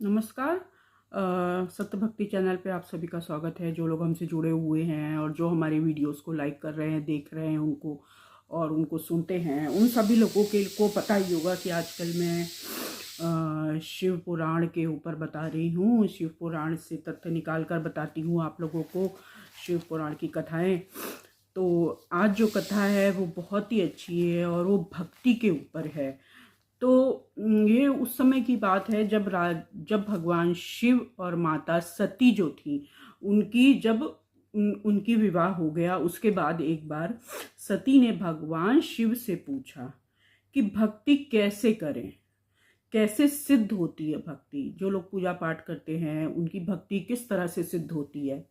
नमस्कार। सत्य भक्ति चैनल पे आप सभी का स्वागत है। जो लोग हमसे जुड़े हुए हैं और जो हमारे वीडियोस को लाइक कर रहे हैं, देख रहे हैं उनको और उनको सुनते हैं, उन सभी लोगों के को पता ही होगा कि आजकल मैं शिव पुराण के ऊपर बता रही हूँ। शिव पुराण से तथ्य निकाल कर बताती हूँ आप लोगों को, शिव पुराण की कथाएं। तो आज जो कथा है वो बहुत ही अच्छी है और वो भक्ति के ऊपर है। तो ये उस समय की बात है जब भगवान शिव और माता सती जो थी, उनकी विवाह हो गया। उसके बाद एक बार सती ने भगवान शिव से पूछा कि भक्ति कैसे करें, कैसे सिद्ध होती है भक्ति। जो लोग पूजा पाठ करते हैं उनकी भक्ति किस तरह से सिद्ध होती है,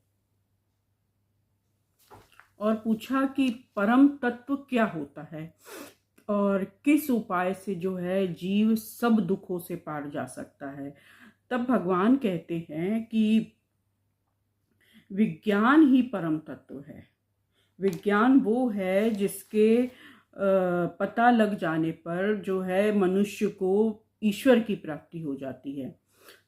और पूछा कि परम तत्व क्या होता है और किस उपाय से जो है जीव सब दुखों से पार जा सकता है। तब भगवान कहते हैं कि विज्ञान ही परम तत्व है। विज्ञान वो है जिसके पता लग जाने पर जो है मनुष्य को ईश्वर की प्राप्ति हो जाती है।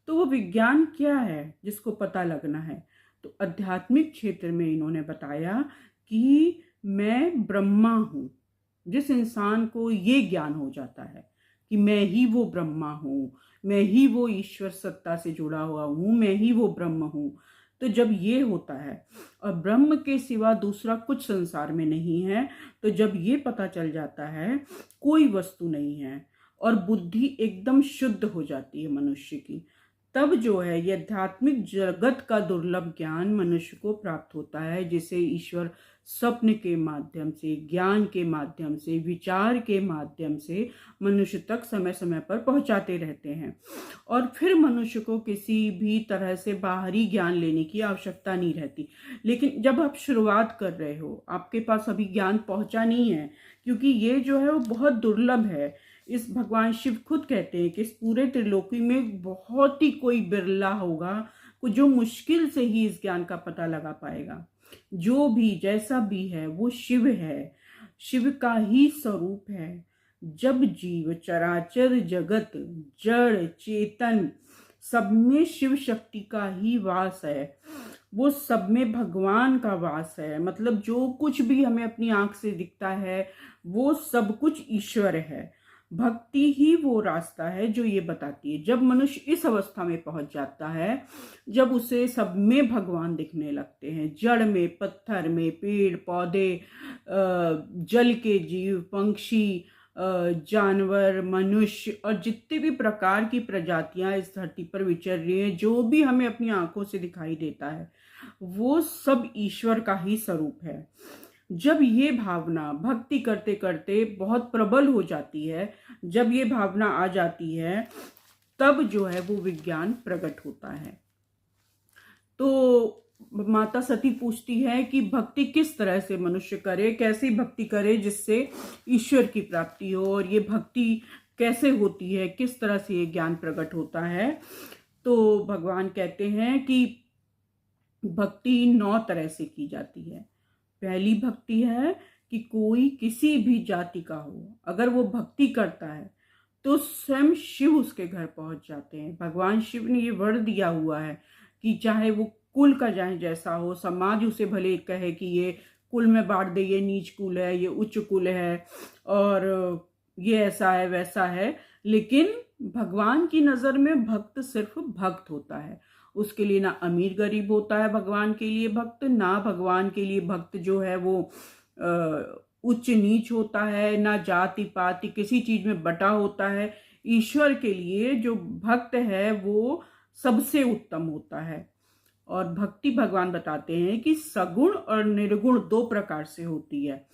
तो वो विज्ञान क्या है जिसको पता लगना है? तो आध्यात्मिक क्षेत्र में इन्होंने बताया कि मैं ब्रह्मा हूँ। जिस इंसान को ये ज्ञान हो जाता है कि मैं ही वो ब्रह्मा हूँ, मैं ही वो ईश्वर सत्ता से जुड़ा हुआ हूँ, मैं ही वो ब्रह्म हूँ, तो जब ये होता है और ब्रह्म के सिवा दूसरा कुछ संसार में नहीं है, तो जब ये पता चल जाता है कोई वस्तु नहीं है और बुद्धि एकदम शुद्ध हो जाती है मनुष्य की, तब जो है ये आध्यात्मिक जगत का दुर्लभ ज्ञान मनुष्य को प्राप्त होता है, जिसे ईश्वर स्वप्न के माध्यम से, ज्ञान के माध्यम से, विचार के माध्यम से मनुष्य तक समय समय पर पहुंचाते रहते हैं। और फिर मनुष्य को किसी भी तरह से बाहरी ज्ञान लेने की आवश्यकता नहीं रहती। लेकिन जब आप शुरुआत कर रहे हो, आपके पास अभी ज्ञान पहुंचा नहीं है, क्योंकि ये जो है वो बहुत दुर्लभ है। इस भगवान शिव खुद कहते हैं कि इस पूरे त्रिलोकी में बहुत ही कोई बिरला होगा जो मुश्किल से ही इस ज्ञान का पता लगा पाएगा। जो भी जैसा भी है वो शिव है, शिव का ही स्वरूप है। जब जीव चराचर जगत जड़ चेतन सब में शिव शक्ति का ही वास है, वो सब में भगवान का वास है। मतलब जो कुछ भी हमें अपनी आंख से दिखता है वो सब कुछ ईश्वर है। भक्ति ही वो रास्ता है जो ये बताती है। जब मनुष्य इस अवस्था में पहुंच जाता है, जब उसे सब में भगवान दिखने लगते हैं, जड़ में, पत्थर में, पेड़ पौधे, जल के जीव, पंक्षी, जानवर, मनुष्य और जितने भी प्रकार की प्रजातियां इस धरती पर विचर रही हैं, जो भी हमें अपनी आंखों से दिखाई देता है वो सब ईश्वर का ही स्वरूप है। जब ये भावना भक्ति करते करते बहुत प्रबल हो जाती है, जब ये भावना आ जाती है, तब जो है वो विज्ञान प्रकट होता है। तो माता सती पूछती है कि भक्ति किस तरह से मनुष्य करे, कैसी भक्ति करे जिससे ईश्वर की प्राप्ति हो, और ये भक्ति कैसे होती है, किस तरह से ये ज्ञान प्रकट होता है। तो भगवान कहते हैं कि भक्ति 9 तरह से की जाती है। पहली भक्ति है कि कोई किसी भी जाति का हो, अगर वो भक्ति करता है तो स्वयं शिव उसके घर पहुंच जाते हैं। भगवान शिव ने ये वर दिया हुआ है कि चाहे वो कुल का चाहे जैसा हो, समाज उसे भले कहे कि ये कुल में बांट दे, ये नीच कुल है, ये उच्च कुल है और ये ऐसा है वैसा है, लेकिन भगवान की नजर में भक्त सिर्फ भक्त होता है। उसके लिए ना अमीर गरीब होता है भगवान के लिए भक्त, ना भगवान के लिए भक्त जो है वो उच्च नीच होता है, ना जाति पाति किसी चीज में बटा होता है। ईश्वर के लिए जो भक्त है वो सबसे उत्तम होता है। और भक्ति भगवान बताते हैं कि सगुण और निर्गुण 2 प्रकार से होती है।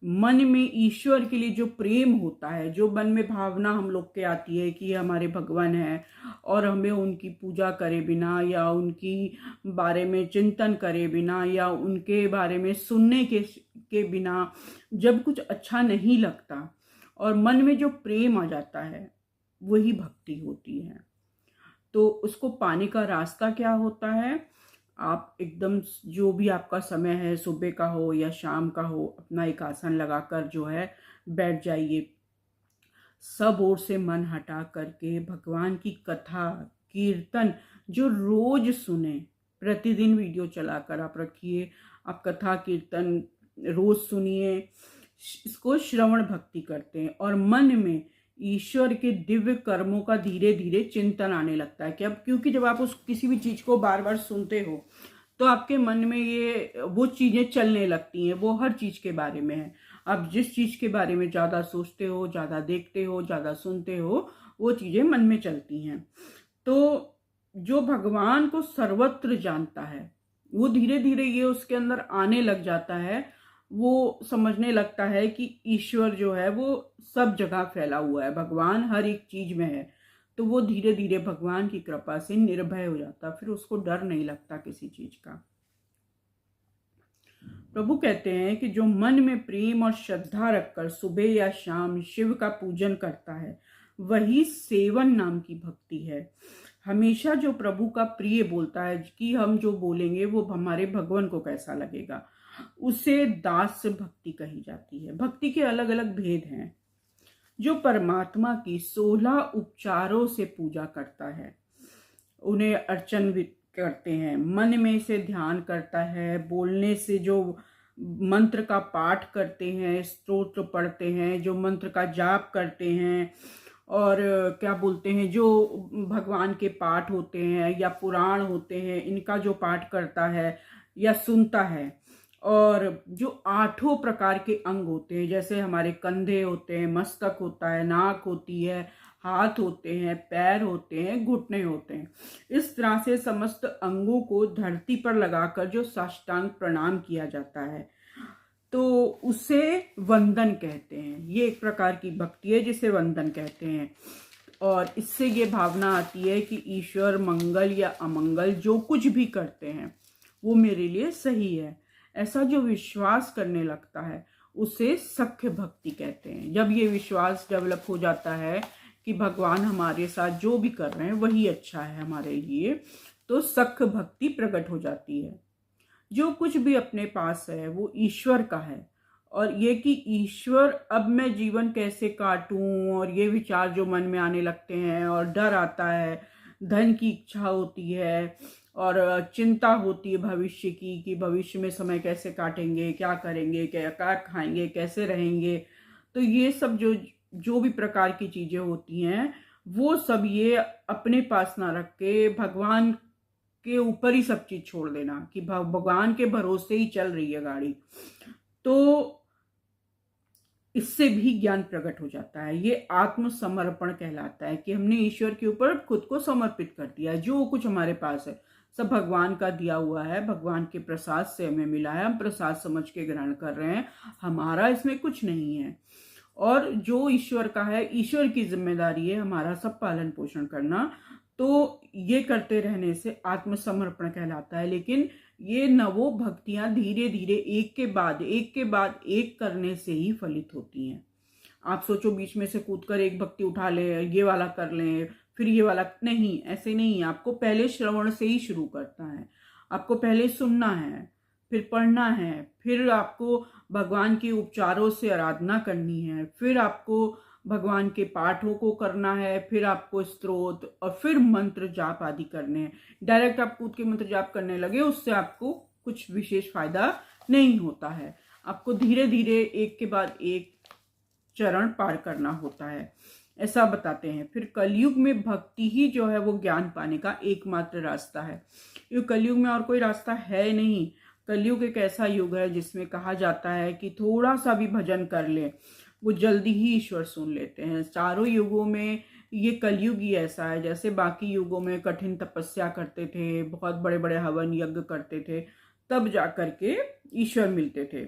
मन में ईश्वर के लिए जो प्रेम होता है, जो मन में भावना हम लोग के आती है कि ये हमारे भगवान हैं और हमें उनकी पूजा करे बिना या उनकी बारे में चिंतन करे बिना या उनके बारे में सुनने के बिना जब कुछ अच्छा नहीं लगता और मन में जो प्रेम आ जाता है, वही भक्ति होती है। तो उसको पाने का रास्ता क्या होता है? आप एकदम जो भी आपका समय है, सुबह का हो या शाम का हो, अपना एक आसन लगाकर जो है बैठ जाइए। सब ओर से मन हटा करके भगवान की कथा कीर्तन जो रोज सुने, प्रतिदिन वीडियो चलाकर आप रखिए, आप कथा कीर्तन रोज सुनिए, इसको श्रवण भक्ति करते हैं और मन में ईश्वर के दिव्य कर्मों का धीरे धीरे चिंतन आने लगता है कि अब, क्योंकि जब आप उस किसी भी चीज को बार बार सुनते हो तो आपके मन में ये वो चीजें चलने लगती हैं, वो हर चीज के बारे में है। आप जिस चीज के बारे में ज्यादा सोचते हो, ज्यादा देखते हो, ज्यादा सुनते हो, वो चीजें मन में चलती हैं। तो जो भगवान को सर्वत्र जानता है वो धीरे धीरे ये उसके अंदर आने लग जाता है, वो समझने लगता है कि ईश्वर जो है वो सब जगह फैला हुआ है, भगवान हर एक चीज में है। तो वो धीरे धीरे भगवान की कृपा से निर्भय हो जाता, फिर उसको डर नहीं लगता किसी चीज का। प्रभु कहते हैं कि जो मन में प्रेम और श्रद्धा रखकर सुबह या शाम शिव का पूजन करता है वही सेवन नाम की भक्ति है। हमेशा जो प्रभु का प्रिय बोलता है कि हम जो बोलेंगे वो हमारे भगवान को कैसा लगेगा, उसे दास भक्ति कही जाती है। भक्ति के अलग अलग भेद हैं। जो परमात्मा की 16 उपचारों से पूजा करता है, उन्हें अर्चन भी करते हैं, मन में से ध्यान करता है, बोलने से जो मंत्र का पाठ करते हैं, स्तोत्र पढ़ते हैं, जो मंत्र का जाप करते हैं, और क्या बोलते हैं, जो भगवान के पाठ होते हैं या पुराण होते हैं, इनका जो पाठ करता है या सुनता है, और जो 8 प्रकार के अंग होते हैं, जैसे हमारे कंधे होते हैं, मस्तक होता है, नाक होती है, हाथ होते हैं, पैर होते हैं, घुटने होते हैं, इस तरह से समस्त अंगों को धरती पर लगाकर जो साष्टांग प्रणाम किया जाता है तो उसे वंदन कहते हैं। ये एक प्रकार की भक्ति है जिसे वंदन कहते हैं। और इससे ये भावना आती है कि ईश्वर मंगल या अमंगल जो कुछ भी करते हैं वो मेरे लिए सही है, ऐसा जो विश्वास करने लगता है उसे सख्य भक्ति कहते हैं। जब ये विश्वास डेवलप हो जाता है कि भगवान हमारे साथ जो भी कर रहे हैं वही अच्छा है हमारे लिए, तो सख्य भक्ति प्रकट हो जाती है। जो कुछ भी अपने पास है वो ईश्वर का है, और ये कि ईश्वर अब मैं जीवन कैसे काटूं, और ये विचार जो मन में आने लगते हैं, और डर आता है, धन की इच्छा होती है, और चिंता होती है भविष्य की कि भविष्य में समय कैसे काटेंगे, क्या करेंगे, क्या खाएंगे, कैसे रहेंगे। तो ये सब जो भी प्रकार की चीजें होती हैं वो सब ये अपने पास ना रख के भगवान के ऊपर ही सब चीज छोड़ देना कि भगवान के भरोसे ही चल रही है गाड़ी, तो इससे भी ज्ञान प्रकट हो जाता है। ये आत्मसमर्पण कहलाता है कि हमने ईश्वर के ऊपर खुद को समर्पित कर दिया है। जो कुछ हमारे पास है सब भगवान का दिया हुआ है, भगवान के प्रसाद से हमें मिला है, हम प्रसाद समझ के ग्रहण कर रहे हैं, हमारा इसमें कुछ नहीं है। और जो ईश्वर का है, ईश्वर की जिम्मेदारी है हमारा सब पालन पोषण करना। तो ये करते रहने से आत्मसमर्पण कहलाता है। लेकिन ये नवो भक्तियां धीरे धीरे एक के बाद एक करने से ही फलित होती हैं। आप सोचो बीच में से कूदकर एक भक्ति उठा ले, ये वाला कर लें, फिर ये वाला, नहीं, ऐसे नहीं। आपको पहले श्रवण से ही शुरू करता है, आपको पहले सुनना है, फिर पढ़ना है, फिर आपको भगवान के उपचारों से आराधना करनी है, फिर आपको भगवान के पाठों को करना है, फिर आपको स्तोत्र और फिर मंत्र जाप आदि करने हैं। डायरेक्ट आप कूद के मंत्र जाप करने लगे, उससे आपको कुछ विशेष फायदा नहीं होता है। आपको धीरे धीरे एक के बाद एक चरण पार करना होता है, ऐसा बताते हैं। फिर कलयुग में भक्ति ही जो है वो ज्ञान पाने का एकमात्र रास्ता है। ये कलयुग में और कोई रास्ता है नहीं। कलयुग एक ऐसा युग है जिसमें कहा जाता है कि थोड़ा सा भी भजन कर ले वो जल्दी ही ईश्वर सुन लेते हैं। चारों युगों में ये कलयुग ही ऐसा है। जैसे बाकी युगों में कठिन तपस्या करते थे, बहुत बड़े बड़े हवन यज्ञ करते थे, तब जा करके ईश्वर मिलते थे।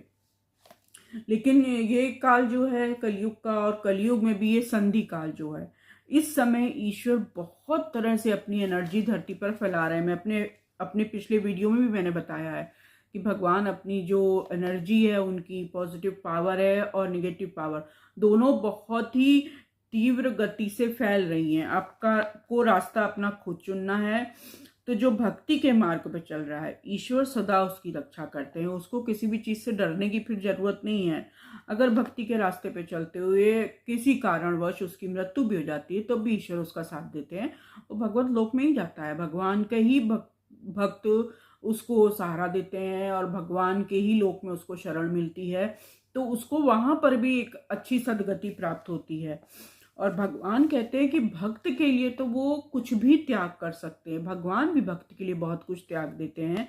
लेकिन ये काल जो है कलयुग का, और कलयुग में भी ये संधि काल जो है, इस समय ईश्वर बहुत तरह से अपनी एनर्जी धरती पर फैला रहे हैं। मैं अपने पिछले वीडियो में भी मैंने बताया है कि भगवान अपनी जो एनर्जी है, उनकी पॉजिटिव पावर है और निगेटिव पावर, दोनों बहुत ही तीव्र गति से फैल रही हैं। आपका को रास्ता अपना खुद चुनना है, तो जो भक्ति के मार्ग पे चल रहा है, ईश्वर सदा उसकी रक्षा करते हैं, उसको किसी भी चीज़ से डरने की फिर जरूरत नहीं है। अगर भक्ति के रास्ते पे चलते हुए किसी कारणवश उसकी मृत्यु भी हो जाती है तो भी ईश्वर उसका साथ देते हैं, वो भगवत लोक में ही जाता है। भगवान के ही भक्त उसको सहारा देते हैं और भगवान के ही लोक में उसको शरण मिलती है, तो उसको वहां पर भी एक अच्छी सदगति प्राप्त होती है। और भगवान कहते हैं कि भक्त के लिए तो वो कुछ भी त्याग कर सकते हैं, भगवान भी भक्त के लिए बहुत कुछ त्याग देते हैं।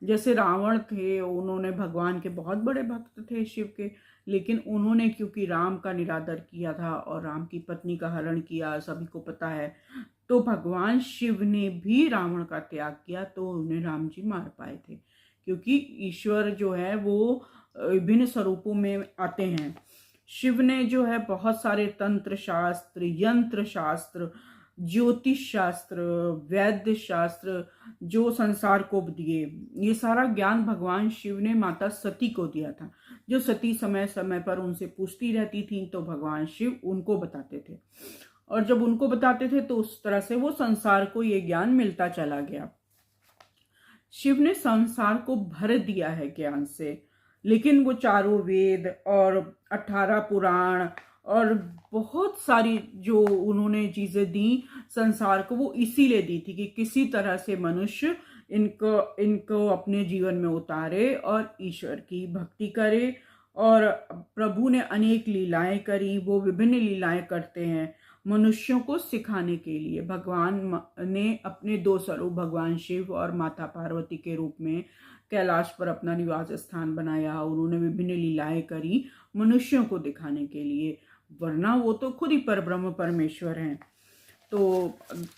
जैसे रावण थे, उन्होंने भगवान के बहुत बड़े भक्त थे शिव के, लेकिन उन्होंने क्योंकि राम का निरादर किया था और राम की पत्नी का हरण किया, सभी को पता है, तो भगवान शिव ने भी रावण का त्याग किया, तो उन्हें राम जी मार पाए थे। क्योंकि ईश्वर जो है वो विभिन्न स्वरूपों में आते हैं। शिव ने जो है बहुत सारे तंत्र शास्त्र, यंत्र शास्त्र, ज्योतिष शास्त्र, वैद्य शास्त्र जो संसार को दिए, ये सारा ज्ञान भगवान शिव ने माता सती को दिया था। जो सती समय समय पर उनसे पूछती रहती थी तो भगवान शिव उनको बताते थे, और जब उनको बताते थे तो उस तरह से वो संसार को ये ज्ञान मिलता चला गया। शिव ने संसार को भर दिया है ज्ञान से, लेकिन वो चारों वेद और 18 पुराण और बहुत सारी जो उन्होंने चीजें दी संसार को, वो इसीलिए दी थी कि किसी तरह से मनुष्य इनको अपने जीवन में उतारे और ईश्वर की भक्ति करे। और प्रभु ने अनेक लीलाएं करी, वो विभिन्न लीलाएं करते हैं मनुष्यों को सिखाने के लिए। भगवान ने अपने दो स्वरूप, भगवान शिव और माता पार्वती के रूप में कैलाश पर अपना निवास स्थान बनाया। उन्होंने विभिन्न लीलाएं करी मनुष्यों को दिखाने के लिए, वरना वो तो खुद ही परब्रह्म परमेश्वर हैं। तो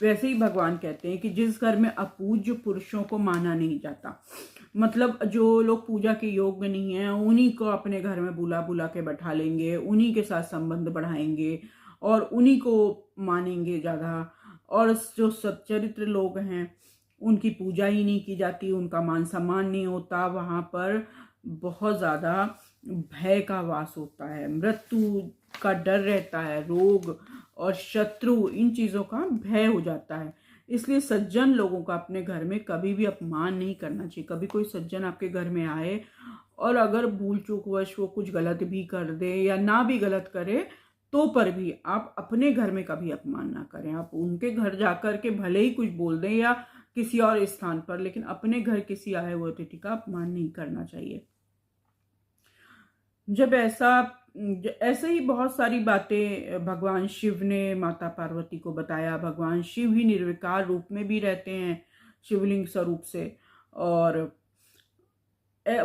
वैसे ही भगवान कहते हैं कि जिस घर में अपूज्य पुरुषों को माना नहीं जाता, मतलब जो लोग पूजा के योग्य नहीं है, उन्हीं को अपने घर में बुला बुला के बैठा लेंगे, उन्हीं के साथ संबंध बढ़ाएंगे और उन्हीं को मानेंगे ज़्यादा। और जो सच्चरित्र लोग हैं उनकी पूजा ही नहीं की जाती, उनका मान सम्मान नहीं होता, वहाँ पर बहुत ज़्यादा भय का वास होता है, मृत्यु का डर रहता है, रोग और शत्रु, इन चीज़ों का भय हो जाता है। इसलिए सज्जन लोगों का अपने घर में कभी भी अपमान नहीं करना चाहिए। कभी कोई सज्जन आपके घर में आए और अगर भूल चूक वश वो कुछ गलत भी कर दे या ना भी गलत करे, तो पर भी आप अपने घर में कभी अपमान ना करें। आप उनके घर जाकर के भले ही कुछ बोल दें या किसी और स्थान पर, लेकिन अपने घर किसी आए हुए अतिथि का अपमान नहीं करना चाहिए। जब ऐसे ही बहुत सारी बातें भगवान शिव ने माता पार्वती को बताया। भगवान शिव ही निर्विकार रूप में भी रहते हैं शिवलिंग स्वरूप से, और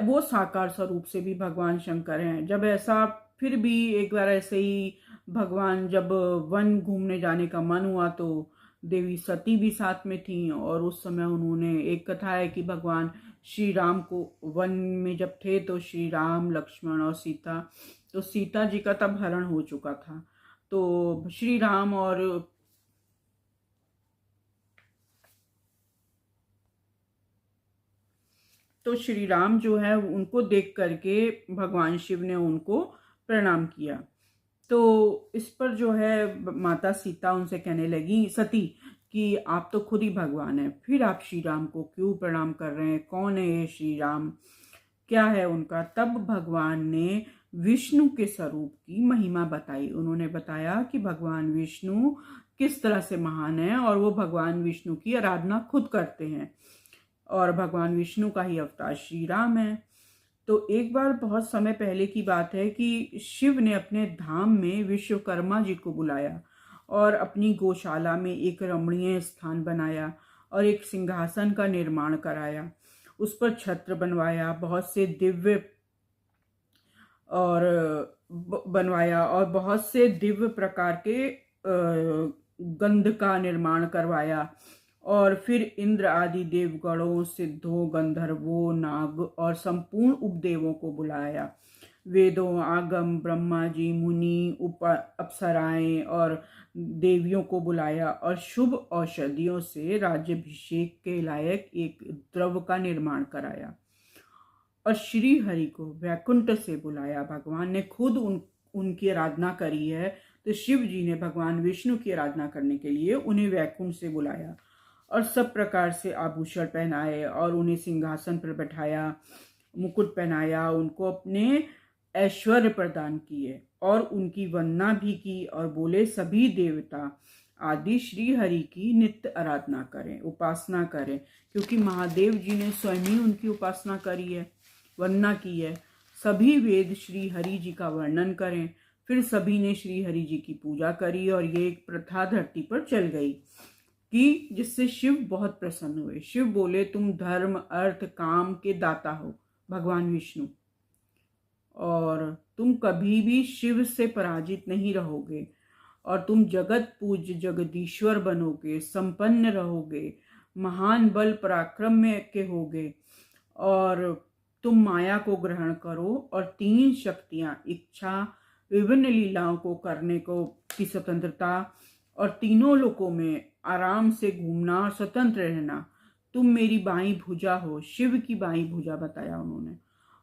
वो साकार स्वरूप से भी भगवान शंकर हैं। जब ऐसा फिर भी एक बार ऐसे ही भगवान जब वन घूमने जाने का मन हुआ तो देवी सती भी साथ में थी, और उस समय उन्होंने, एक कथा है कि भगवान श्री राम को वन में जब थे तो श्री राम, लक्ष्मण और सीता, तो सीता जी का तब हरण हो चुका था, तो श्री राम श्री राम जो है उनको देख करके भगवान शिव ने उनको प्रणाम किया। तो इस पर जो है माता सीता उनसे कहने लगी, सती, कि आप तो खुद ही भगवान हैं, फिर आप श्री राम को क्यों प्रणाम कर रहे हैं? कौन है ये श्री राम, क्या है उनका? तब भगवान ने विष्णु के स्वरूप की महिमा बताई। उन्होंने बताया कि भगवान विष्णु किस तरह से महान है, और वो भगवान विष्णु की आराधना खुद करते हैं, और भगवान विष्णु का ही अवतार श्री राम है। तो एक बार बहुत समय पहले की बात है कि शिव ने अपने धाम में विश्वकर्मा जी को बुलाया और अपनी गौशाला में एक रमणीय स्थान बनाया और एक सिंहासन का निर्माण कराया, उस पर छत्र बनवाया, बहुत से दिव्य और बनवाया और बहुत से दिव्य प्रकार के गंध का निर्माण करवाया, और फिर इंद्र आदि देवगणों, सिद्धों, गंधर्वों, नाग और संपूर्ण उपदेवों को बुलाया। वेदों, आगम, ब्रह्मा जी, मुनि, अप्सराएं और देवियों को बुलाया और शुभ औषधियों से राज्याभिषेक के लायक एक द्रव का निर्माण कराया, और श्री हरि को वैकुंठ से बुलाया। भगवान ने खुद उनकी आराधना करी है, तो शिव जी ने भगवान विष्णु की आराधना करने के लिए उन्हें वैकुंठ से बुलाया और सब प्रकार से आभूषण पहनाए और उन्हें सिंहासन पर बैठाया, मुकुट पहनाया, उनको अपने ऐश्वर्य प्रदान किए और उनकी वंदना भी की और बोले सभी देवता आदि श्री हरि की नित्य आराधना करें, उपासना करें, क्योंकि महादेव जी ने स्वयं ही उनकी उपासना करी है, वंदना की है। सभी वेद श्री हरि जी का वर्णन करें। फिर सभी ने श्री हरि जी की पूजा करी और ये एक प्रथा धरती पर चल गई कि जिससे शिव बहुत प्रसन्न हुए। शिव बोले तुम धर्म, अर्थ, काम के दाता हो भगवान विष्णु, और तुम कभी भी शिव से पराजित नहीं रहोगे और तुम जगत पूज्य जगदीश्वर बनोगे, संपन्न रहोगे, महान बल पराक्रम में के होगे और तुम माया को ग्रहण करो और 3 शक्तियां, इच्छा, विभिन्न लीलाओं को करने को की स्वतंत्रता और तीनों लोकों में आराम से घूमना और स्वतंत्र रहना, तुम मेरी बाईं भुजा हो। शिव की बाईं भुजा बताया उन्होंने।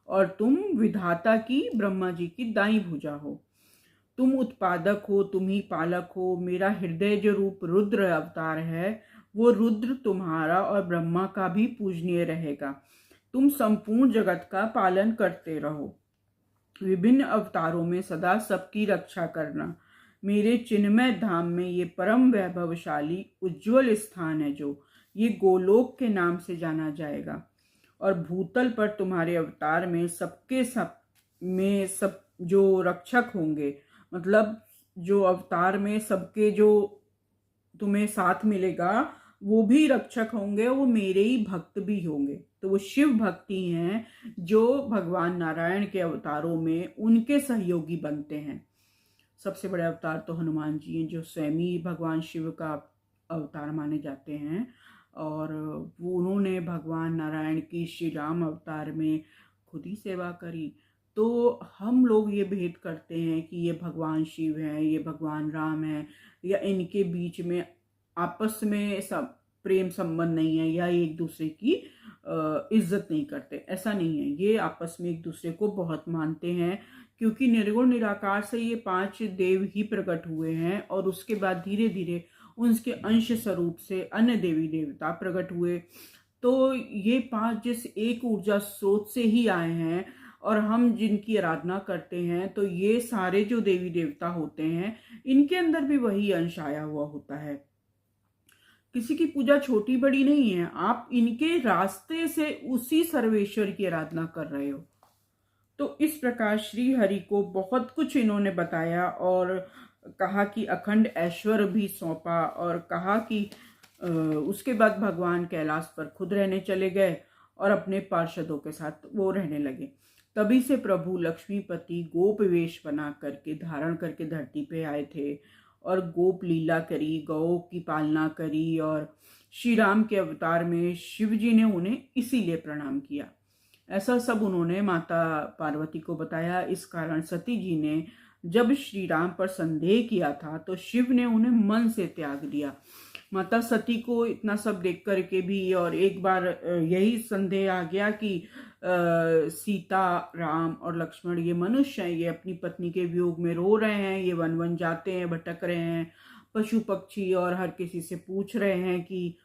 और तुम विधाता की, ब्रह्मा जी की दाईं भुजा हो। तुम उत्पादक हो, तुम ही पालक हो। मेरा हृदय जो रूप रुद्र अवतार है वो रुद्र तुम्हारा और ब्रह्मा का भी पूजनीय रहेगा। तुम संपूर्ण जगत का पालन करते रहो, विभिन्न अवतारों में सदा सबकी रक्षा करना। मेरे चिन्मय धाम में ये परम वैभवशाली उज्जवल स्थान है जो ये गोलोक के नाम से जाना जाएगा और भूतल पर तुम्हारे अवतार में सब जो रक्षक होंगे, मतलब जो अवतार में सबके जो तुम्हें साथ मिलेगा वो भी रक्षक होंगे, वो मेरे ही भक्त भी होंगे। तो वो शिव भक्ति हैं जो भगवान नारायण के अवतारों में उनके सहयोगी बनते हैं। सबसे बड़े अवतार तो हनुमान जी हैं जो स्वयं ही भगवान शिव का अवतार माने जाते हैं और वो उन्होंने भगवान नारायण की श्री राम अवतार में खुद ही सेवा करी। तो हम लोग ये भेद करते हैं कि ये भगवान शिव हैं, ये भगवान राम हैं, या इनके बीच में आपस में सब प्रेम संबंध नहीं है या एक दूसरे की इज्जत नहीं करते, ऐसा नहीं है। ये आपस में एक दूसरे को बहुत मानते हैं क्योंकि निर्गुण निराकार से ये 5 देव ही प्रकट हुए हैं और उसके बाद धीरे धीरे उनके अंश स्वरूप से अन्य देवी देवता प्रकट हुए। तो ये 5 जिस एक ऊर्जा स्रोत से ही आए हैं और हम जिनकी आराधना करते हैं तो ये सारे जो देवी देवता होते हैं इनके अंदर भी वही अंश आया हुआ होता है। किसी की पूजा छोटी बड़ी नहीं है, आप इनके रास्ते से उसी सर्वेश्वर की आराधना कर रहे हो। तो इस प्रकार श्री हरि को बहुत कुछ इन्होंने बताया और कहा कि अखंड ऐश्वर्य भी सौंपा और कहा कि उसके बाद भगवान कैलाश पर खुद रहने चले गए और अपने पार्षदों के साथ वो रहने लगे। तभी से प्रभु लक्ष्मीपति गोप वेश बना करके धारण करके धरती पे आए थे और गोप लीला करी, गौ की पालना करी और श्री राम के अवतार में शिव जी ने उन्हें इसीलिए प्रणाम किया। ऐसा सब उन्होंने माता पार्वती को बताया। इस कारण सती जी ने जब श्री राम पर संदेह किया था तो शिव ने उन्हें मन से त्याग दिया। माता सती को इतना सब देख करके भी और एक बार यही संदेह आ गया कि सीता, राम और लक्ष्मण ये मनुष्य हैं, ये अपनी पत्नी के वियोग में रो रहे हैं, ये वन वन जाते हैं, भटक रहे हैं, पशु पक्षी और हर किसी से पूछ रहे हैं कि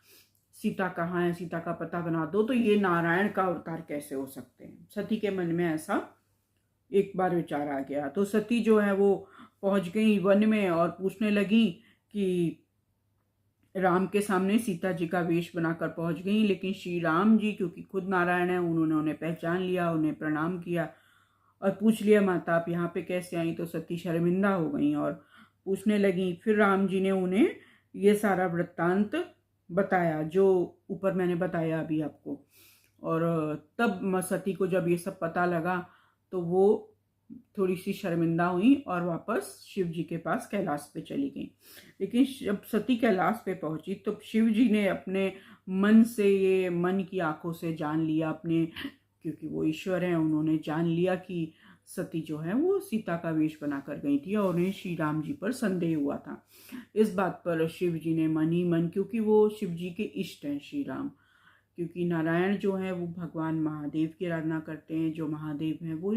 सीता कहाँ है, सीता का पता बना दो, तो ये नारायण का अवतार कैसे हो सकते हैं। सती के मन में ऐसा एक बार विचार आ गया। तो सती जो है वो पहुंच गई वन में और पूछने लगी कि राम के सामने सीता जी का वेश बनाकर पहुंच गई, लेकिन श्री राम जी क्योंकि खुद नारायण है उन्होंने उन्हें पहचान लिया, उन्हें प्रणाम किया और पूछ लिया माता आप यहाँ पे कैसे आई। तो सती शर्मिंदा हो गई और पूछने लगी। फिर राम जी ने उन्हें ये सारा वृत्तांत बताया जो ऊपर मैंने बताया अभी आपको। और तब सती को जब ये सब पता लगा तो वो थोड़ी सी शर्मिंदा हुई और वापस शिव जी के पास कैलाश पे चली गई। लेकिन जब सती कैलाश पे पहुंची तो शिव जी ने अपने मन से, ये मन की आंखों से जान लिया अपने, क्योंकि वो ईश्वर हैं, उन्होंने जान लिया कि सती जो है वो सीता का वेश बना कर गई थी और उन्हें श्री राम जी पर संदेह हुआ था। इस बात पर शिव जी ने मन ही मन, क्योंकि वो शिव जी के इष्ट हैं श्री राम, क्योंकि नारायण जो है वो भगवान महादेव की आराधना करते हैं, जो महादेव हैं वो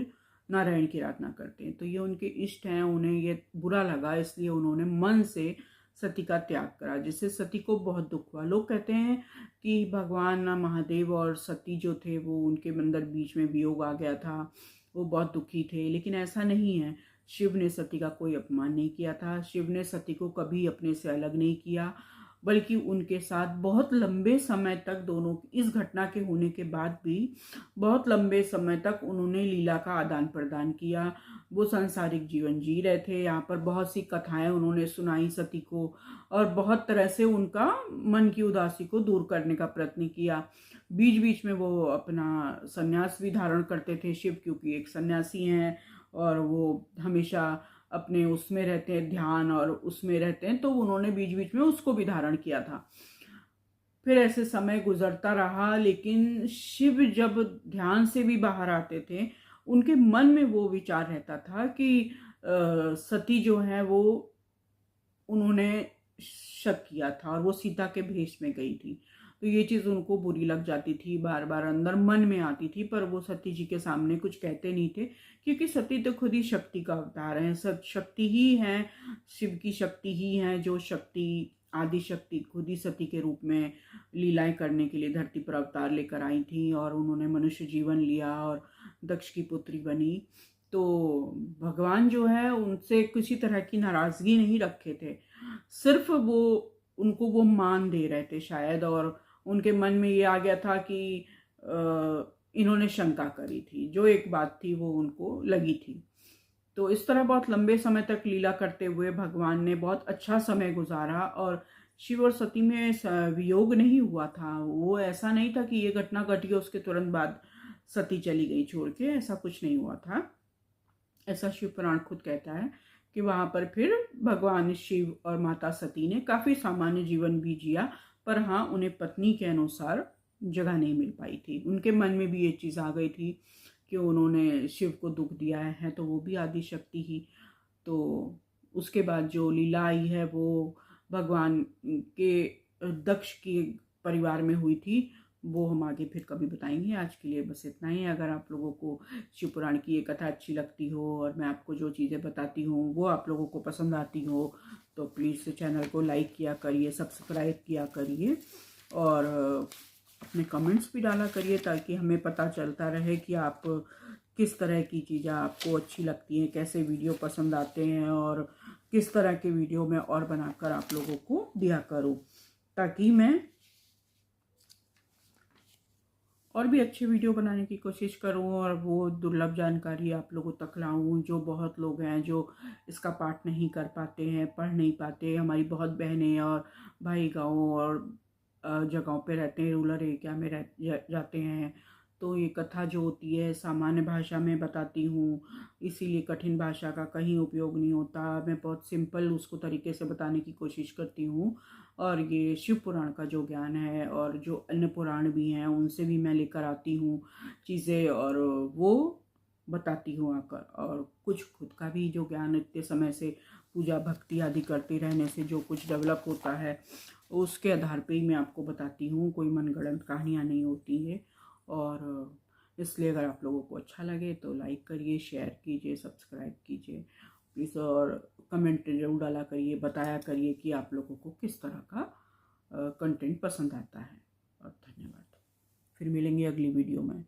नारायण की आराधना करते हैं, तो ये उनके इष्ट हैं। उन्हें ये बुरा लगा इसलिए उन्होंने मन से सती का त्याग करा, जिससे सती को बहुत दुख हुआ। लोग कहते हैं कि भगवान महादेव और सती जो थे वो उनके अंदर बीच में वियोग आ गया था, वो बहुत दुखी थे, लेकिन ऐसा नहीं है। शिव ने सती का कोई अपमान नहीं किया था। शिव ने सती को कभी अपने से अलग नहीं किया, बल्कि उनके साथ बहुत लंबे समय तक, दोनों इस घटना के होने के बाद भी बहुत लंबे समय तक उन्होंने लीला का आदान प्रदान किया। वो सांसारिक जीवन जी रहे थे। यहाँ पर बहुत सी कथाएं उन्होंने सुनाई सती को, और बहुत तरह से उनका मन की उदासी को दूर करने का प्रयत्न किया। बीच बीच में वो अपना संन्यास भी धारण करते थे शिव, क्योंकि एक सन्यासी हैं और वो हमेशा अपने उसमें रहते हैं, ध्यान और उसमें रहते हैं, तो उन्होंने बीच बीच में उसको भी धारण किया था। फिर ऐसे समय गुजरता रहा, लेकिन शिव जब ध्यान से भी बाहर आते थे, उनके मन में वो विचार रहता था कि सती जो है वो उन्होंने शक किया था और वो सीता के भेष में गई थी, तो ये चीज़ उनको बुरी लग जाती थी, बार बार अंदर मन में आती थी, पर वो सती जी के सामने कुछ कहते नहीं थे, क्योंकि सती तो खुद ही शक्ति का अवतार है। सब शक्ति ही है, शिव की शक्ति ही है, जो शक्ति आदि शक्ति खुद ही सती के रूप में लीलाएं करने के लिए धरती पर अवतार लेकर आई थी, और उन्होंने मनुष्य जीवन लिया और दक्ष की पुत्री बनी। तो भगवान जो है उनसे किसी तरह की नाराजगी नहीं रखे थे, सिर्फ वो उनको वो मान दे रहे थे शायद, और उनके मन में ये आ गया था कि इन्होंने शंका करी थी, जो एक बात थी वो उनको लगी थी। तो इस तरह बहुत लंबे समय तक लीला करते हुए भगवान ने बहुत अच्छा समय गुजारा, और शिव और सती में वियोग नहीं हुआ था। वो ऐसा नहीं था कि ये घटना घटी और उसके तुरंत बाद सती चली गई छोड़ के, ऐसा कुछ नहीं हुआ था। ऐसा शिव पुराण खुद कहता है कि वहाँ पर फिर भगवान शिव और माता सती ने काफ़ी सामान्य जीवन भी जिया, पर हाँ, उन्हें पत्नी के अनुसार जगह नहीं मिल पाई थी। उनके मन में भी ये चीज़ आ गई थी कि उन्होंने शिव को दुख दिया है, तो वो भी आदि शक्ति ही। तो उसके बाद जो लीला आई है वो भगवान के दक्ष के परिवार में हुई थी, वो हम आगे फिर कभी बताएंगे। आज के लिए बस इतना ही। अगर आप लोगों को शिव पुराण की ये कथा अच्छी लगती हो और मैं आपको जो चीज़ें बताती हूँ वो आप लोगों को पसंद आती हो, तो प्लीज़ चैनल को लाइक किया करिए, सब्सक्राइब किया करिए, और अपने कमेंट्स भी डाला करिए, ताकि हमें पता चलता रहे कि आप किस तरह की चीज़ें आपको अच्छी लगती हैं, कैसे वीडियो पसंद आते हैं, और किस तरह के वीडियो मैं और बनाकर आप लोगों को दिया करूँ, ताकि मैं और भी अच्छे वीडियो बनाने की कोशिश करूं और वो दुर्लभ जानकारी आप लोगों तक लाऊं। जो बहुत लोग हैं जो इसका पाठ नहीं कर पाते हैं, पढ़ नहीं पाते, हमारी बहुत बहनें और भाई गाँव और जगहों पे रहते हैं, रूरल एरिया में जाते हैं, तो ये कथा जो होती है सामान्य भाषा में बताती हूँ, इसीलिए कठिन भाषा का कहीं उपयोग नहीं होता। मैं बहुत सिंपल उसको तरीके से बताने की कोशिश करती हूँ, और ये शिव पुराण का जो ज्ञान है और जो अन्य पुराण भी हैं उनसे भी मैं लेकर आती हूँ चीज़ें, और वो बताती हूँ आकर। और कुछ खुद का भी जो ज्ञान इतने समय से पूजा भक्ति आदि करते रहने से जो कुछ डेवलप होता है, उसके आधार पे ही मैं आपको बताती हूँ। कोई मनगढ़ंत कहानियाँ नहीं होती है। और इसलिए अगर आप लोगों को अच्छा लगे तो लाइक करिए, शेयर कीजिए, सब्सक्राइब कीजिए प्लीज़, और कमेंट जरूर डाला करिए, बताया करिए कि आप लोगों को किस तरह का कंटेंट पसंद आता है। और धन्यवाद। फिर मिलेंगे अगली वीडियो में।